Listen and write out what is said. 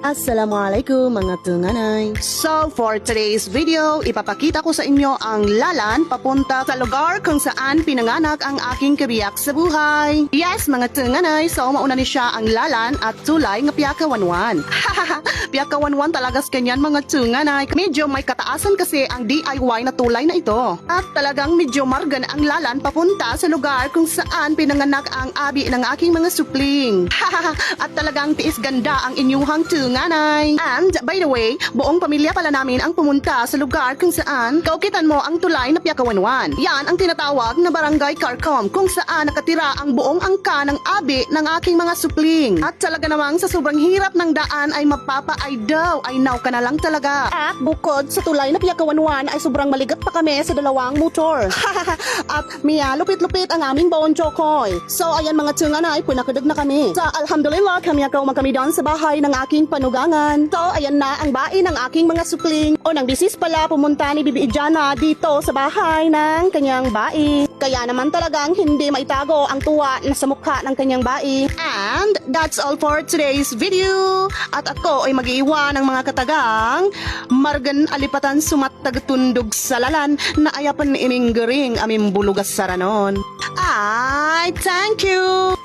Assalamualaikum mga tunganay. So for today's video, ipapakita ko sa inyo ang lalan papunta sa lugar kung saan pinanganak ang aking kabiyak sa buhay. Yes mga tunganay, so mauna ni siya ang lalan at tulay nga Piyakawanwan. Piyakawanwan talagas kanyan mga tunganay. Medyo may kataasan kasi ang DIY na tulay na ito. At talagang medyo margan ang lalan papunta sa lugar kung saan pinanganak ang abi ng aking mga supling. At talagang tiis ganda ang inyuhang tunganay. And by the way, buong pamilya pala namin ang pumunta sa lugar kung saan kaukitan mo ang tulay na Piyakawanwan. Yan ang tinatawag na Barangay Carcom kung saan nakatira ang buong angka ng abi ng aking mga supling. At talaga namang sa sobrang hirap ng daan ay mapapa-ay daw ay now ka na lang talaga. At bukod sa tulay na Piyakawanwan ay sobrang maligat pa kami sa dalawang motor. At miya lupit-lupit ang aming bonjokoy. So ayan mga tunganay, punakadag na kami. Sa alhamdulillah kami kami doon sa bahay ng aking panugangan. So ayan na ang bahay ng aking mga supling. O nang bisis pala pumunta ni Bibi Ijana dito sa bahay ng kanyang bahay. Kaya naman talagang hindi maitago ang tuwa na sa mukha ng kanyang bahay. And that's all for today's video. At ako ay mag-iwan ng mga katagang margan alipatan sumatag tundog sa lalan na ayapan ni iming garing aming bulugas saranon. I thank you!